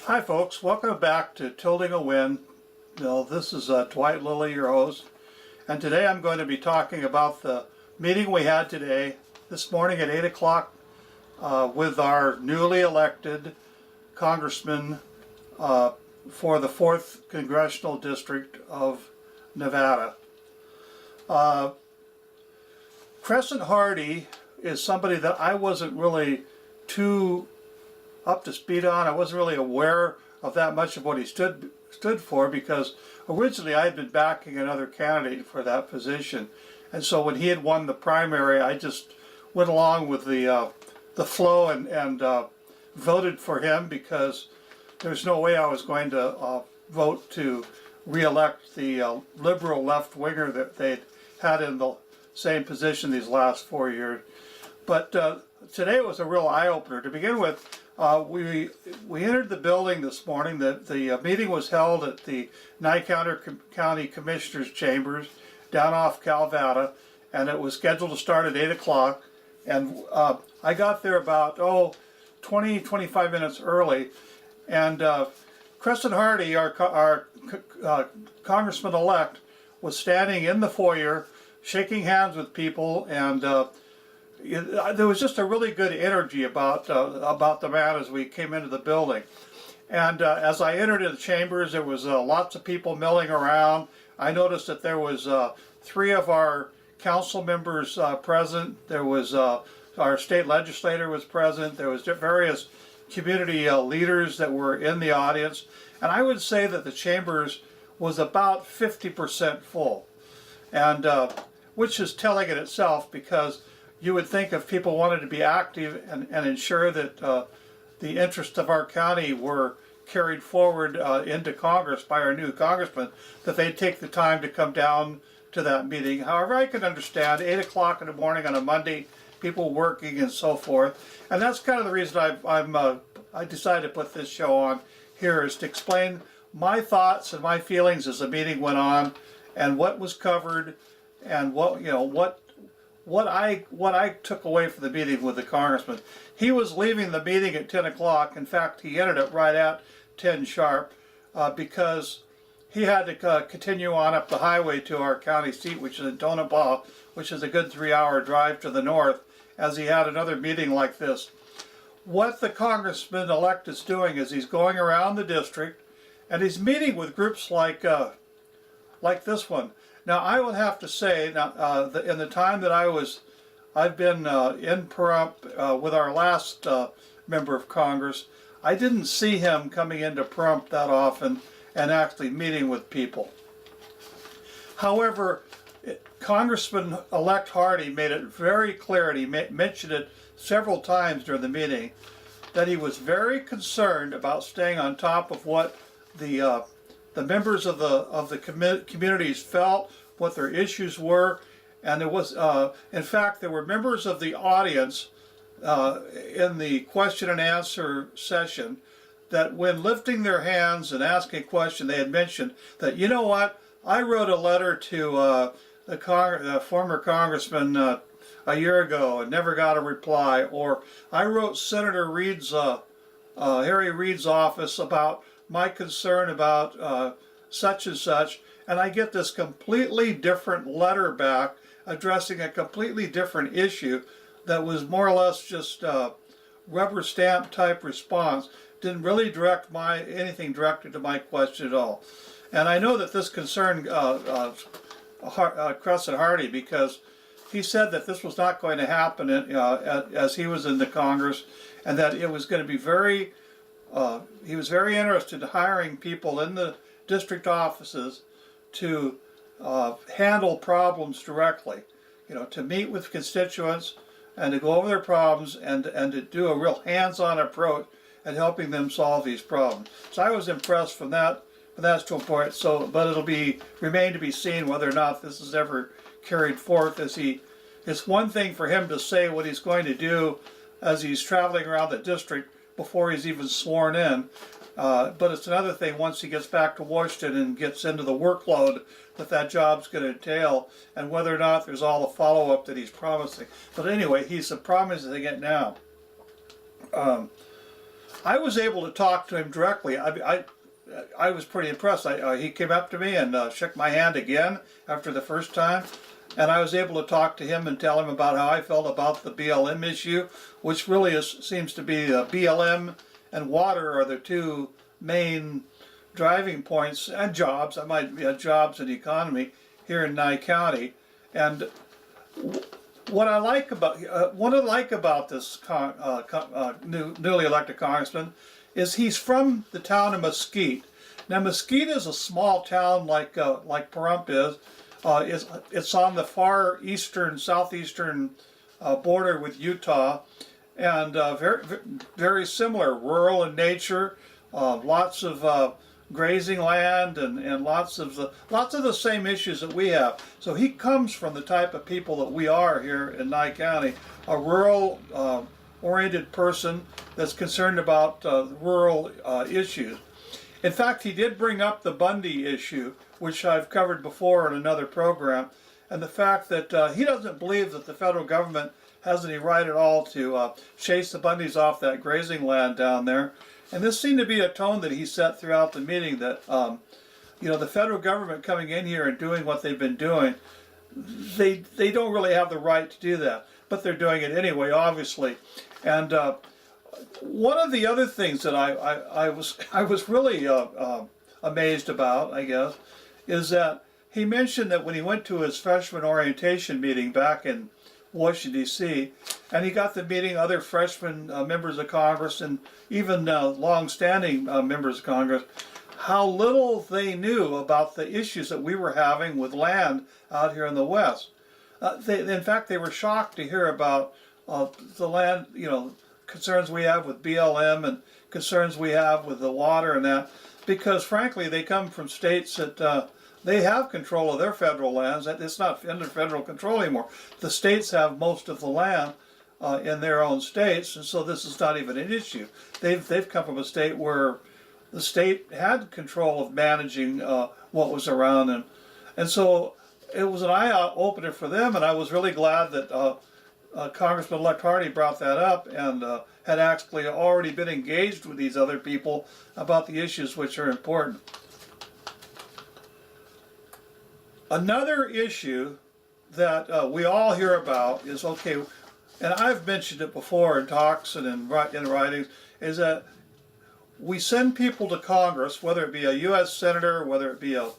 Hi folks, welcome back to Tilting a Win. This is Dwight Lilly, your host, and today I'm going to be talking about the meeting we had today, this morning at 8 o'clock with our newly elected congressman for the 4th Congressional District of Nevada. Cresent Hardy is somebody that I wasn't really too up to speed on. I wasn't really aware of that much of what he stood for, because originally I had been backing another candidate for that position, and so when he had won the primary, I just went along with the flow and voted for him, because there's no way I was going to vote to re-elect the liberal left-winger that they'd had in the same position these last 4 years. But today was a real eye-opener. To begin with, we entered the building this morning. The meeting was held at the Nye County Commissioners' Chambers down off Calvada, and it was scheduled to start at 8 o'clock. And I got there about 20-25 minutes early, and Cresent Hardy, our congressman-elect, was standing in the foyer shaking hands with people, and there was just a really good energy about the man as we came into the building. And as I entered the chambers, there was lots of people milling around. I noticed that there was 3 of our council members present. There was our state legislator was present. There was various community leaders that were in the audience. And I would say that the chambers was about 50% full, and which is telling in itself, because you would think if people wanted to be active and ensure that the interests of our county were carried forward into Congress by our new congressman, that they'd take the time to come down to that meeting. However, I can understand 8 o'clock in the morning on a Monday, people working and so forth. And that's kind of the reason I decided to put this show on here, is to explain my thoughts and my feelings as the meeting went on, and what was covered, and what I took away from the meeting with the congressman. He was leaving the meeting at 10 o'clock. In fact, he ended it right at 10 sharp because he had to continue on up the highway to our county seat, which is in Tonopah, which is a good 3-hour drive to the north, as he had another meeting like this. What the congressman-elect is doing is he's going around the district, and he's meeting with groups like this one. Now, I would have to say, in the time that I've been in Pahrump with our last member of Congress, I didn't see him coming into Pahrump that often and actually meeting with people. However, Congressman-elect Hardy made it very clear, and he mentioned it several times during the meeting, that he was very concerned about staying on top of what the members of the communities felt, what their issues were. And there was, in fact, there were members of the audience in the question and answer session that, when lifting their hands and asking a question, they had mentioned that, you know what, I wrote a letter to the former congressman a year ago and never got a reply, or I wrote Senator Harry Reid's office about my concern about such and such, and I get this completely different letter back addressing a completely different issue that was more or less just a rubber stamp type response. Didn't really direct anything directed to my question at all. And I know that this concerned Cresent Hardy, because he said that this was not going to happen as he was in the Congress, and that it was going to be he was very interested in hiring people in the district offices to handle problems directly, to meet with constituents and to go over their problems, and to do a real hands-on approach at helping them solve these problems. So I was impressed from that standpoint. But it'll remain to be seen whether or not this is ever carried forth. It's one thing for him to say what he's going to do as he's traveling around the district before he's even sworn in. But it's another thing once he gets back to Washington and gets into the workload that job's going to entail, and whether or not there's all the follow-up that he's promising. But anyway, he's promising it now. I was able to talk to him directly. I was pretty impressed. He came up to me and shook my hand again after the first time. And I was able to talk to him and tell him about how I felt about the BLM issue, which really seems to be BLM and water are the two main driving points, and jobs. I might be jobs and economy here in Nye County. And what I like about this newly elected congressman is he's from the town of Mesquite. Now Mesquite is a small town like Pahrump is. It's on the far eastern, southeastern border with Utah, and very similar, rural in nature, lots of grazing land, and lots of the same issues that we have. So he comes from the type of people that we are here in Nye County, a rural oriented person that's concerned about rural issues. In fact, he did bring up the Bundy issue, which I've covered before in another program, and the fact that he doesn't believe that the federal government has any right at all to chase the Bundys off that grazing land down there. And this seemed to be a tone that he set throughout the meeting, that the federal government coming in here and doing what they've been doing, they don't really have the right to do that, but they're doing it anyway, obviously. And one of the other things that I was really amazed about, I guess, is that he mentioned that when he went to his freshman orientation meeting back in Washington, D.C., and he got to meeting other freshman members of Congress and even long-standing members of Congress, how little they knew about the issues that we were having with land out here in the West. In fact, they were shocked to hear about the land, concerns we have with BLM and concerns we have with the water and that, because frankly they come from states that they have control of their federal lands. It's not under federal control anymore. The states have most of the land in their own states, and so this is not even an issue. They've come from a state where the state had control of managing what was around, and so it was an eye-opener for them, and I was really glad that Congressman-elect Hardy brought that up and had actually already been engaged with these other people about the issues which are important. Another issue that we all hear about is, okay, and I've mentioned it before in talks and in writings, is that we send people to Congress, whether it be a U.S. senator, whether it be a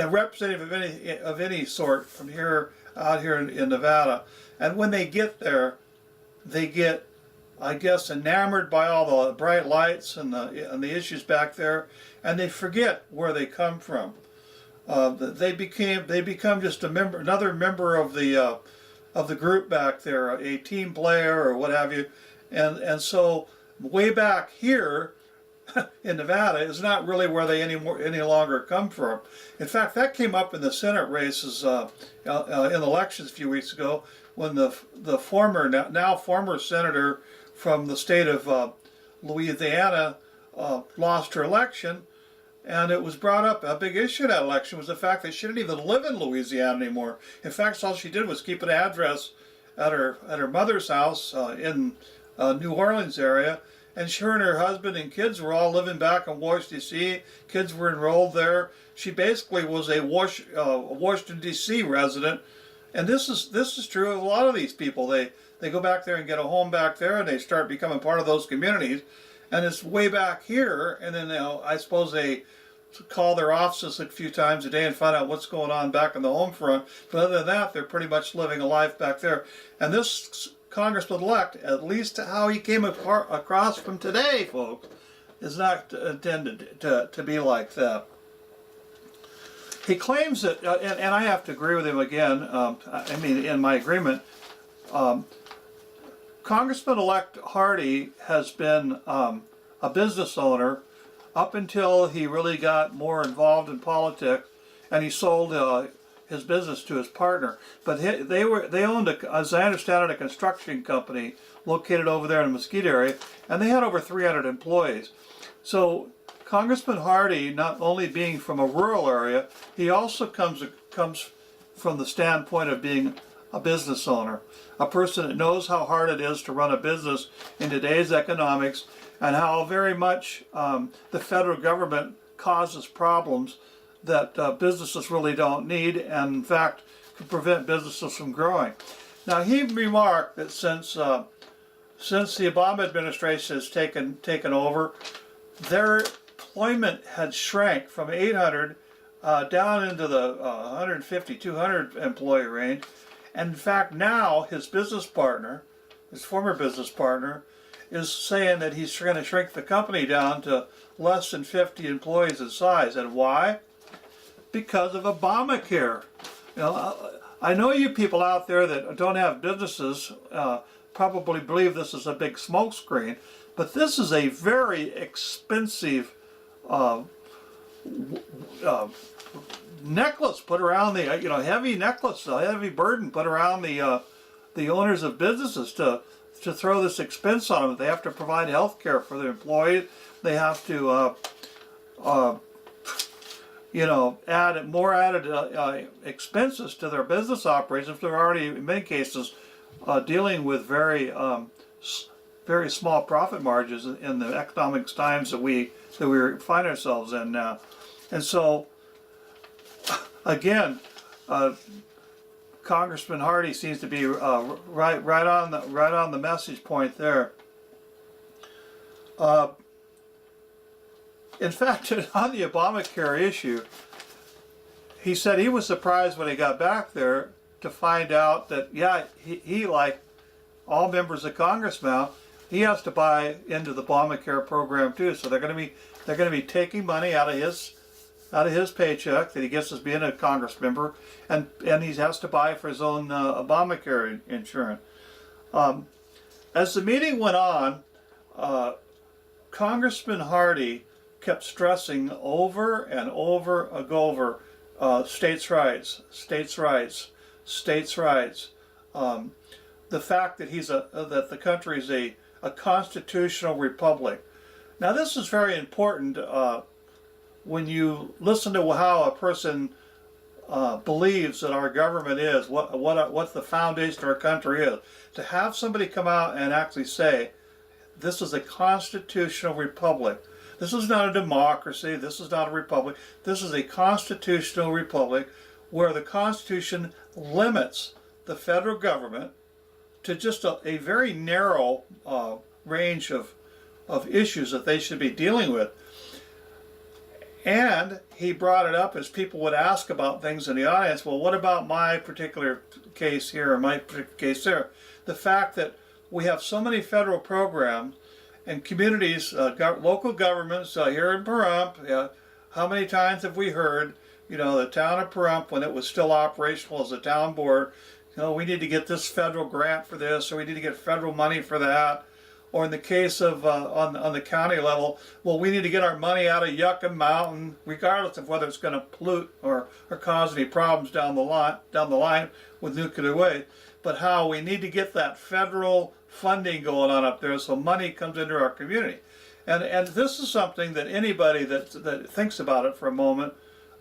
representative of any sort from here out here in Nevada, and when they get there, they get, I guess, enamored by all the bright lights and the issues back there, and they forget where they come from. They become just another member of the group back there, a team player or what have you, and so way back here in Nevada is not really where they any longer come from. In fact, that came up in the Senate races in elections a few weeks ago, when the former now former senator from the state of Louisiana lost her election, and it was brought up. A big issue in that election was the fact that she didn't even live in Louisiana anymore. In fact, all she did was keep an address at her mother's house in New Orleans area. And she and her husband and kids were all living back in Washington, D.C. Kids were enrolled there. She basically was a Washington, D.C. resident. And this is true of a lot of these people. They go back there and get a home back there, and they start becoming part of those communities. And it's way back here, and then I suppose they call their offices a few times a day and find out what's going on back in the home front. But other than that, they're pretty much living a life back there. And this Congressman-elect, at least how he came across from today, folks, is not intended to be like that. He claims that, and I have to agree with him again, in my agreement, Congressman-elect Hardy has been a business owner up until he really got more involved in politics, and he sold his business to his partner. But they owned, as I understand it, a construction company located over there in the Mesquite area, and they had over 300 employees. So Congressman Hardy, not only being from a rural area, he also comes from the standpoint of being a business owner, a person that knows how hard it is to run a business in today's economics, and how very much the federal government causes problems that businesses really don't need, and in fact can prevent businesses from growing. Now, he remarked that since the Obama administration has taken over, their employment had shrank from 800 down into the 150, 200 employee range. And in fact, now his business partner, his former business partner, is saying that he's going to shrink the company down to less than 50 employees in size. And why? Because of Obamacare. You know, I know you people out there that don't have businesses probably believe this is a big smokescreen, but this is a very expensive necklace put around the, heavy necklace, a heavy burden put around the owners of businesses to throw this expense on them. They have to provide health care for their employees. They have to, add more added expenses to their business operations. They're already, in many cases, dealing with very small profit margins in the economic times that we find ourselves in now. And so, again, Congressman Hardy seems to be right on the message point there. In fact, on the Obamacare issue, he said he was surprised when he got back there to find out that, he like all members of Congress now, he has to buy into the Obamacare program too. So they're going to be taking money out of his paycheck that he gets as being a Congress member, and he has to buy for his own Obamacare insurance. As the meeting went on, Congressman Hardy kept stressing over and over states' rights, states' rights, states' rights. The fact that that the country is a constitutional republic. Now, this is very important when you listen to how a person believes that our government is, what the foundation of our country is. To have somebody come out and actually say, this is a constitutional republic. This is not a democracy. This is not a republic. This is a constitutional republic where the Constitution limits the federal government to just a very narrow range of issues that they should be dealing with. And he brought it up as people would ask about things in the audience. Well, what about my particular case here or my particular case there? The fact that we have so many federal programs and communities, local governments here in Pahrump. How many times have we heard, the town of Pahrump, when it was still operational as a town board, we need to get this federal grant for this, or we need to get federal money for that. Or in the case of on the county level, well, we need to get our money out of Yucca Mountain, regardless of whether it's going to pollute or cause any problems down the line with nuclear waste. But how we need to get that federal funding going on up there so money comes into our community. And this is something that anybody that thinks about it for a moment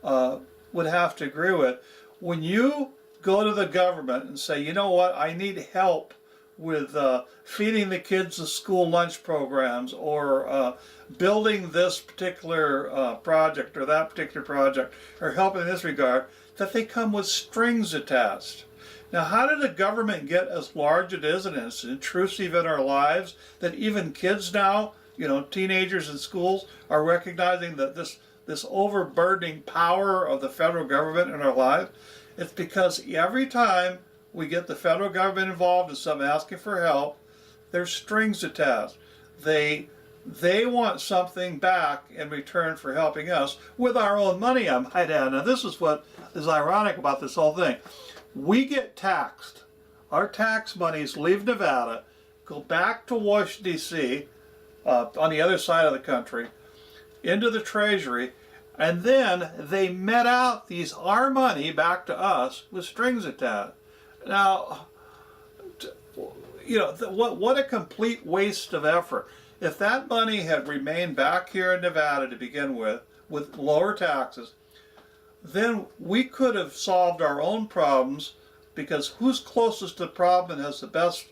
would have to agree with. When you go to the government and say, you know what, I need help with feeding the kids the school lunch programs, or building this particular project or that particular project, or helping in this regard, that they come with strings attached. Now, how did the government get as large as it is and as intrusive in our lives that even kids now, teenagers in schools, are recognizing that this overburdening power of the federal government in our lives? It's because every time we get the federal government involved in something, asking for help, there's strings attached. They want something back in return for helping us with our own money, I might add. Now, this is what is ironic about this whole thing. We get taxed. Our tax monies leave Nevada, go back to Washington, D.C., on the other side of the country, into the Treasury, and then they met out our money back to us with strings attached. Now, what a complete waste of effort. If that money had remained back here in Nevada to begin with lower taxes, then we could have solved our own problems because who's closest to the problem and has the best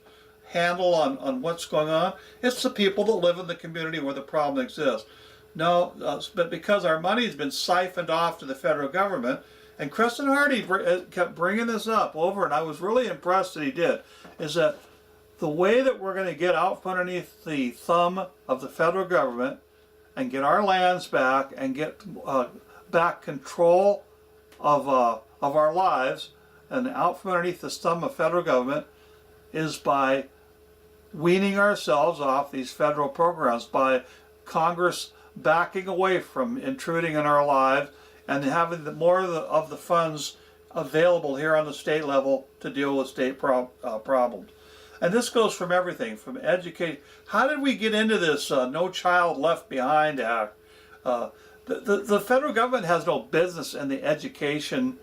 handle on what's going on? It's the people that live in the community where the problem exists. No, but because our money's been siphoned off to the federal government, and Cresent Hardy kept bringing this up over, and I was really impressed that he did, is that the way that we're going to get out from underneath the thumb of the federal government and get our lands back and get back control of our lives and out from underneath the thumb of federal government is by weaning ourselves off these federal programs, by Congress backing away from intruding in our lives and having more of the funds available here on the state level to deal with state problems. And this goes from everything, from education. How did we get into this No Child Left Behind Act? The federal government has no business in the education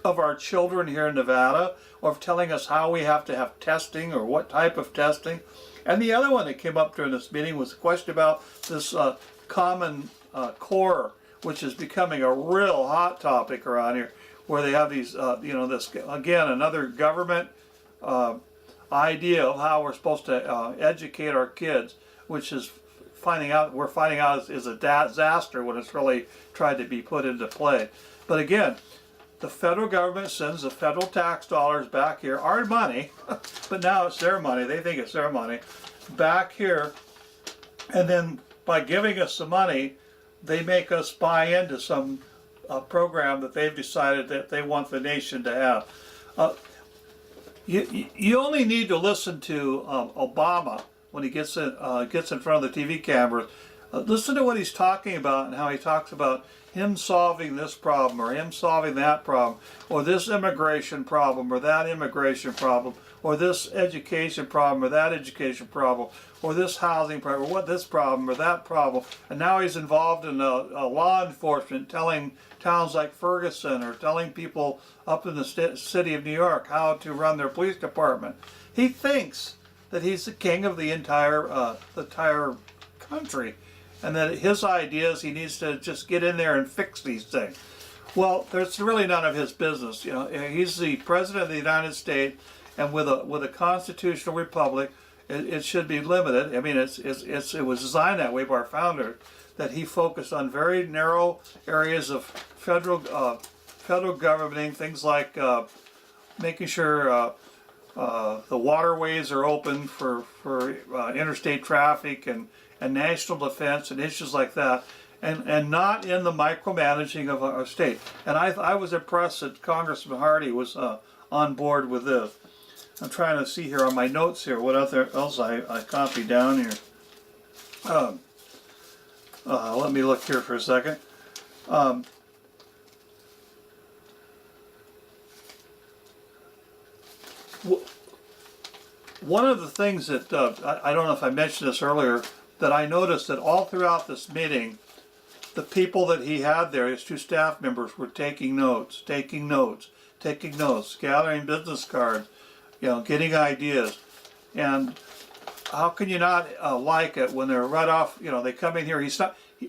of our children here in Nevada, or of telling us how we have to have testing or what type of testing. And the other one that came up during this meeting was a question about this Common Core, which is becoming a real hot topic around here, where they have these, this, again, another government idea of how we're supposed to educate our kids, which is we're finding out is a disaster when it's really tried to be put into play. But again, the federal government sends the federal tax dollars back here, our money, but now it's their money, they think it's their money, back here, and then by giving us the money, they make us buy into some program that they've decided that they want the nation to have. You only need to listen to Obama when he gets in front of the TV cameras. Listen to what he's talking about and how he talks about him solving this problem or him solving that problem or this immigration problem or that immigration problem or this education problem or that education problem or this housing problem or what this problem or that problem. And now he's involved in law enforcement, telling towns like Ferguson or telling people up in the city of New York how to run their police department. He thinks that he's the king of the entire country, and that his idea is he needs to just get in there and fix these things. Well, there's really none of his business. You know, he's the president of the United States, and with a constitutional republic, it should be limited. I mean, it was designed that way by our founder, that he focused on very narrow areas of federal governing, things like making sure the waterways are open for interstate traffic and national defense and issues like that, and not in the micromanaging of our state. And I was impressed that Congressman Hardy was on board with this. I'm trying to see here on my notes here what else I copied down here. Let me look here for a second. One of the things that, I don't know if I mentioned this earlier, that I noticed that all throughout this meeting, the people that he had there, his two staff members, were taking notes, gathering business cards, getting ideas. And how can you not like it when they're right off, they come in here,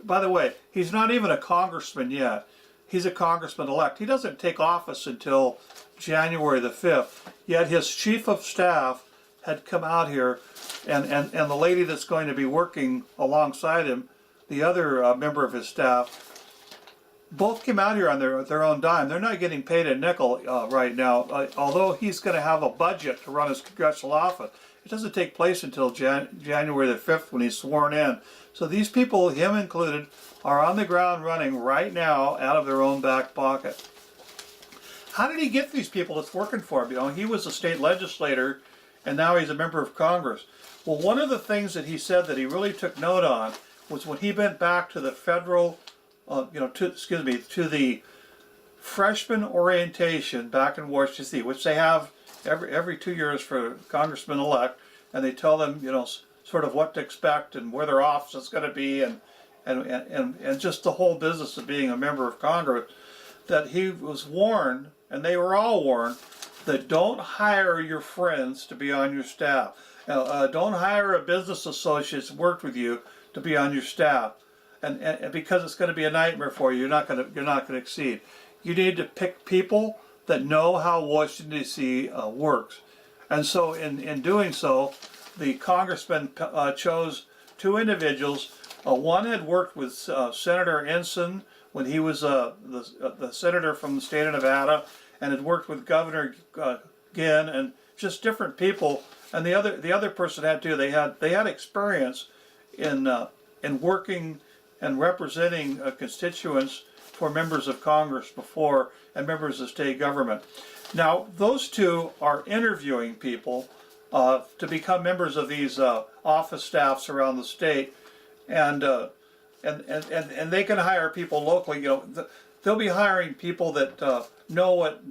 by the way, he's not even a congressman yet. He's a congressman-elect. He doesn't take office until January the 5th, yet his chief of staff had come out here, and the lady that's going to be working alongside him, the other member of his staff, both came out here on their own dime. They're not getting paid a nickel right now, although he's going to have a budget to run his congressional office. It doesn't take place until January the 5th when he's sworn in. So these people, him included, are on the ground running right now out of their own back pocket. How did he get these people that's working for him? He was a state legislator, and now he's a member of Congress. Well, one of the things that he said that he really took note on was when he went back to the federal, to the freshman orientation back in Washington D.C., which they have every 2 years for congressmen-elect, and they tell them, sort of what to expect and where their office is going to be, and just the whole business of being a member of Congress, that he was warned, and they were all warned, that don't hire your friends to be on your staff. Don't hire a business associate that's worked with you to be on your staff, and because it's going to be a nightmare for you, you're not going to exceed. You need to pick people that know how Washington, D.C. Works. And so in doing so, the congressman chose two individuals. One had worked with Senator Ensign when he was the senator from the state of Nevada, and had worked with Governor Ginn, and just different people. And the other person had too. They had experience in working and representing constituents for members of Congress before, and members of state government. Now those two are interviewing people to become members of these office staffs around the state, and they can hire people locally. They'll be hiring people that know what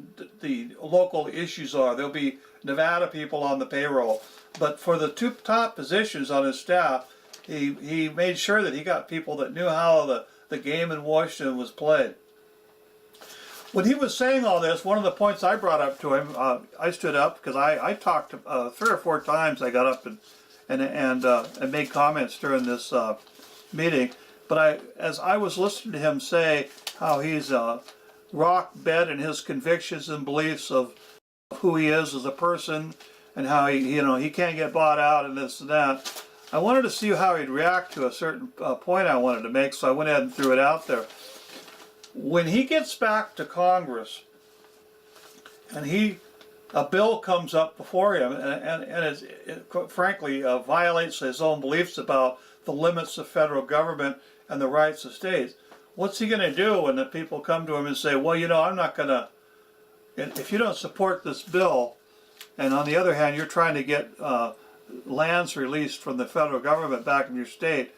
the local issues are. There'll be Nevada people on the payroll, but for the two top positions on his staff, he made sure that he got people that knew how the game in Washington was played. When he was saying all this, one of the points I brought up to him, I stood up because I talked 3 or 4 times. I got up and made comments during this meeting. But as I was listening to him say how he's rock bed in his convictions and beliefs of who he is as a person, and how he can't get bought out and this and that, I wanted to see how he'd react to a certain point I wanted to make, so I went ahead and threw it out there. When he gets back to Congress, and a bill comes up before him, and it frankly violates his own beliefs about the limits of federal government and the rights of states, what's he going to do when the people come to him and say, well, I'm not going to, if you don't support this bill, and on the other hand, you're trying to get lands released from the federal government back in your state,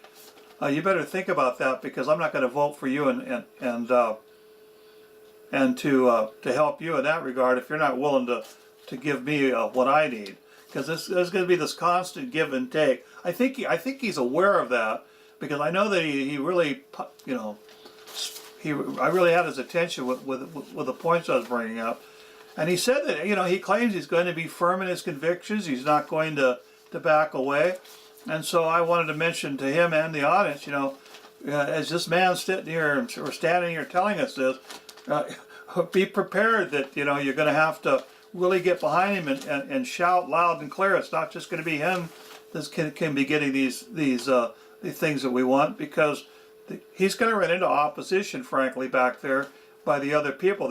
you better think about that, because I'm not going to vote for you and to help you in that regard if you're not willing to give me what I need, because there's going to be this constant give and take. I think he's aware of that, because I know that he really I really had his attention with the points I was bringing up, and he said that he claims he's going to be firm in his convictions. He's not going to back away. And so I wanted to mention to him and the audience, as this man sitting here or standing here telling us this, be prepared that you're going to have to really get behind him and shout loud and clear. It's not just going to be him that can be getting these the things that we want, because he's going to run into opposition, frankly, back there by the other people.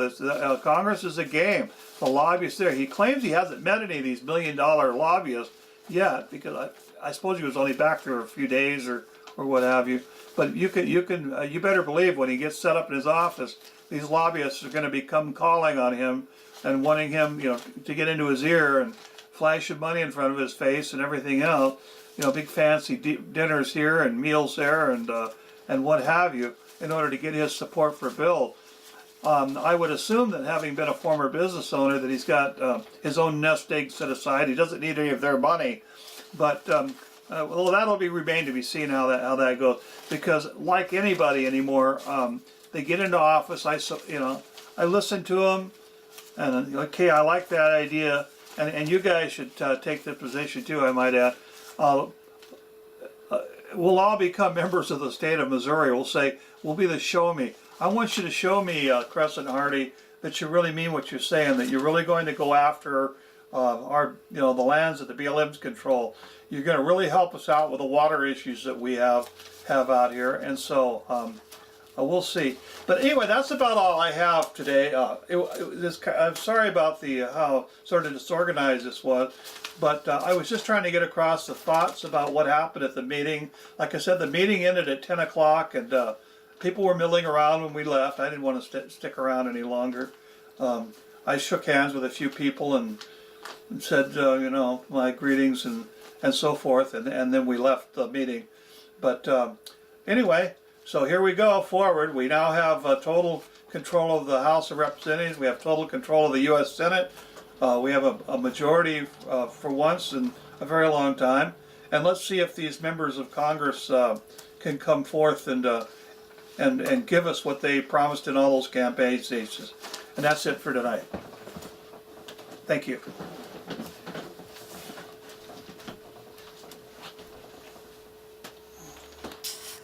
Congress is a game. The lobbyists there. He claims he hasn't met any of these $1 million lobbyists yet, because I suppose he was only back there a few days or what have you. But you better believe when he gets set up in his office, these lobbyists are going to become calling on him and wanting him, to get into his ear and flashing money in front of his face and everything else. Big fancy dinners here and meals there and what have you, in order to get his support for bill. I would assume that, having been a former business owner, that he's got his own nest egg set aside. He doesn't need any of their money, but well, that'll remain to be seen how that goes. Because like anybody anymore, they get into office. I listen to them, and okay, I like that idea, and you guys should take the position too. I might add. We'll all become members of the state of Missouri. We'll be the show me. I want you to show me, Crescent Hardy, that you really mean what you're saying, that you're really going to go after the lands that the BLM's control. You're going to really help us out with the water issues that we have out here, and so we'll see. But anyway, that's about all I have today. I'm sorry about how sort of disorganized this was, but I was just trying to get across the thoughts about what happened at the meeting. Like I said, the meeting ended at 10 o'clock, and people were milling around when we left. I didn't want to stick around any longer. I shook hands with a few people and said, my greetings and so forth, and then we left the meeting. But anyway, so here we go forward. We now have total control of the House of Representatives. We have total control of the U.S. Senate. We have a majority for once in a very long time. And let's see if these members of Congress can come forth and give us what they promised in all those campaign stations. And that's it for tonight. Thank you.